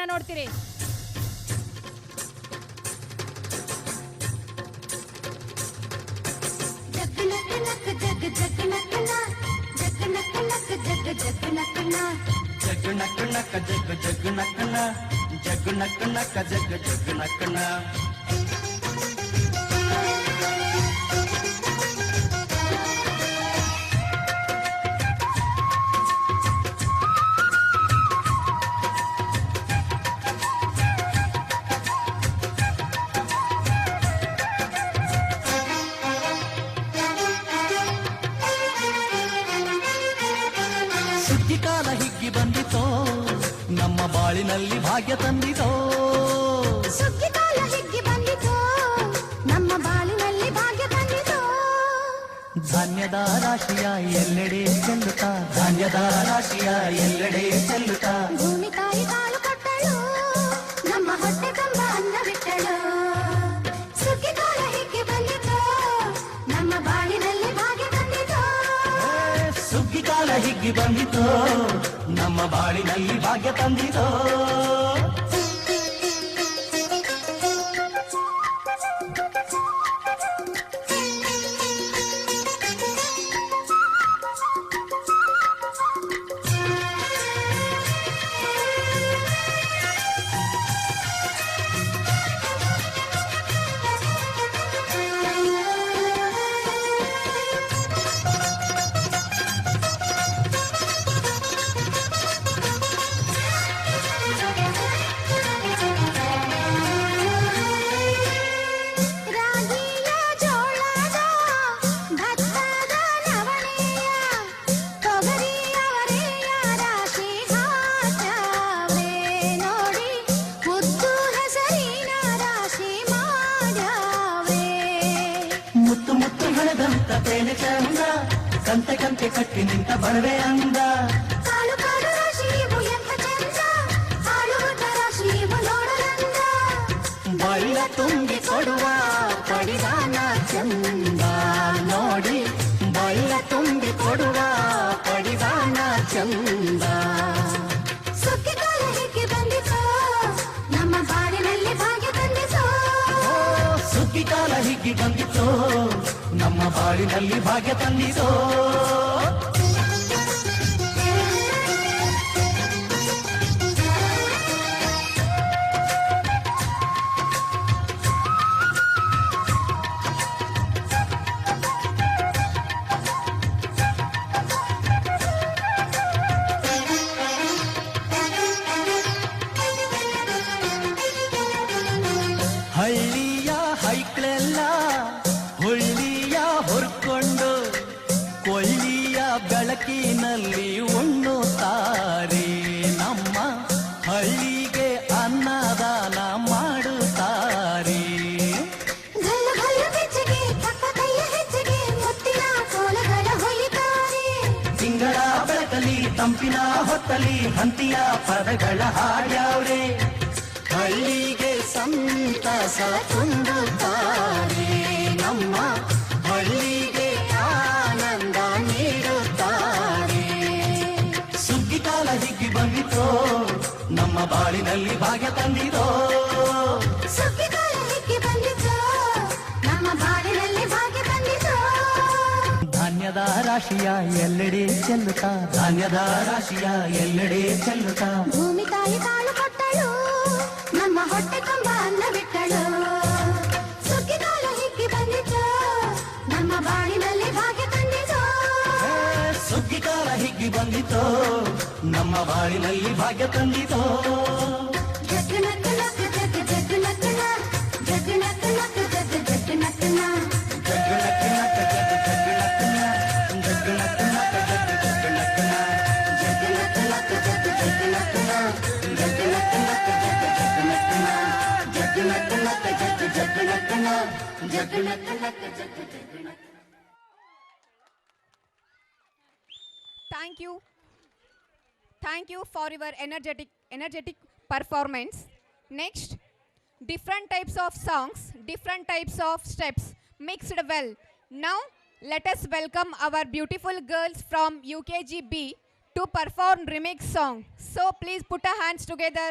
ನೃತ್ಯವನ್ನ ನೋಡ್ತೀರಿ. ಸುಗ್ಗಿಕಾಲ ಹಿಗ್ಗಿ ಬಂದಿತೋ ನಮ್ಮ ಬಾಳಿನಲ್ಲಿ ಭಾಗ್ಯ ತಂದಿತೋ. ಸುಗ್ಗಿಕಾಲ ಹಿಗ್ಗಿ ಬಂದಿತೋ ನಮ್ಮ ಬಾಳಿನಲ್ಲಿ ಭಾಗ್ಯ ತಂದಿತೋ. ಧಾನ್ಯದ ರಾಶಿಯ ಎಲ್ಲೆಡೆ ಚೆಲ್ಲುತ್ತಾ, ಧಾನ್ಯದ ರಾಶಿಯ ಎಲ್ಲೆಡೆ ಚೆಲ್ಲುತ್ತಾ, ಭೂಮಿ ತಾಯಿ ಕಾಳು ಕೊಟ್ಟಳು ನಮ್ಮ ಹೊಟ್ಟೆ ತುಂಬ ಅನ್ನ ಬಿಟ್ಟಳು. ಸುಗ್ಗಿಕಾಲ ಹಿಗ್ಗಿ ಬಂದಿತೋ ನಮ್ಮ ಬಾಳಿನಲ್ಲಿ ಭಾಗ್ಯ ತಂದಿತೋ. ಸುಗ್ಗಿಕಾಲ ಹಿಗ್ಗಿ ಬಂದಿತೋ ನಮ್ಮ ಬಾಳಿನಲ್ಲಿ ಭಾಗ್ಯ ತಂದಿತೋ. ತೇನೆ ಚಂದ ಕಂತೆ ಕಂತೆ ಕಟ್ಟಿ ನಿಂತ ಬಡವೆ ಅಂದ. ಕಾಳು ಕಾಳು ರಾಶಿ ಇವು ಎಂಥ ಚಂದ, ಆಳುವುದ ರಾಶಿ ಇವು ನೋಡಲಂದ. ಬಳ್ಳ ತುಂಬಿ ಕೊಡುವ ಪಡಿದಾನ ಚಂದ ನೋಡಿ, ಬಳ್ಳ ತುಂಬಿ ಕೊಡುವ ಪಡಿದಾನ ಚಂದ. ಸುಗ್ಗಿಕಾಲ ಹಿಗ್ಗಿ ಬಂದಿತೋ ನಮ್ಮ ಬಾಳಿನಲ್ಲಿ ಭಾಗ್ಯ ತಂದಿತೋ. ಸುಗ್ಗಿಕಾಲ ಹಿಗ್ಗಿ ಬಂದಿತೋ ನಮ್ಮ ಬಾಳಿನಲ್ಲಿ ಭಾಗ್ಯ ತಂದಿತೋ. ಹಳ್ಳಿಯ ಹೈಕ್ಳೆಲ್ಲ ಹುಳ್ಳಿಯ ಹೊರ್ಕೊಂಡು ಕೊಳ್ಳಿಯ ಬೆಳಕಿನಲ್ಲಿ ಉಣ್ಣುತ್ತಾರೆ. ನಮ್ಮ ಹಳ್ಳಿಗೆ ಅನ್ನದಾನ ಮಾಡುತ್ತಾರೆ. ಗಲ್ಲು ಗಲ್ಲು ಬೆಚ್ಚಗೆ ಪಕ್ಕ ಕೈಯ ಹೆಜ್ಜೆಗೆ ಮುತ್ತಿನ ಕೋಲಗಳ ಹೊಲಿತಾರೆ. ತಿಂಗಳ ಬೆಳಕಲಿ ತಂಪಿನ ಹೊತ್ತಲಿ ಹಂತಿಯ ಪದಗಳ ಹಾಡ್ಯಾವ್ರೆ. ಹಳ್ಳಿಗೆ ಸಂತಸ ತುಂಬುತ್ತಾರೆ. ನಮ್ಮ ಹಳ್ಳಿಗೆ ಆನಂದ ನೀಡುತ್ತಾರೆ. ಸುಗ್ಗಿಕಾಲ ಹಿಗ್ಗಿ ಬಂದಿತೋ ನಮ್ಮ ಬಾಳಿನಲ್ಲಿ ಭಾಗ್ಯ ತಂದಿತೋ. ಸುಗ್ಗಿಕಾಲ ಹಿಗ್ಗಿ ಬಂದಿತೋ ನಮ್ಮ ಬಾಳಿನಲ್ಲಿ ಭಾಗ್ಯ ತಂದಿತೋ. ಧಾನ್ಯದ ರಾಶಿಯ ಎಲ್ಲೆಡೆ ಚೆಲ್ಲುತ್ತಾ, ಧಾನ್ಯದ ರಾಶಿಯ ಎಲ್ಲೆಡೆ ಚೆಲ್ಲುತ್ತಾ, ಭೂಮಿ ತಾಯಿ ಕಾಳು ಕೊಟ್ಟಳು ನಮ್ಮ ಹೊಟ್ಟೆ ತುಂಬ ಅನ್ನ ಬಿಟ್ಟಳು. ಸುಗ್ಗಿಕಾಲ ಹಿಗ್ಗಿ ಬಂದಿತೋ ನಮ್ಮ ಬಾಳಿನಲ್ಲಿ ಭಾಗ್ಯ ತಂದಿತೋ. ಸುಗ್ಗಿಕಾಲ ಹಿಗ್ಗಿ ಬಂದಿತೋ ನಮ್ಮ ಬಾಳಿನಲ್ಲಿ ಭಾಗ್ಯ ತಂದಿತೋ. ಜಗ್ ನಕ್ ನಕ್ ಜಗ್ ಜಗ್ ನಕ್ ನಕ್ ಜಗ್ ನಕ್ ನಕ್ ಜಗ್ ಜಗ್ ನಕ್ ನಕ್. Thank you for your energetic performance. Next, different types of songs, different types of steps mixed well. Now let us welcome our beautiful girls from UKG B to perform remix song. So please put our hands together.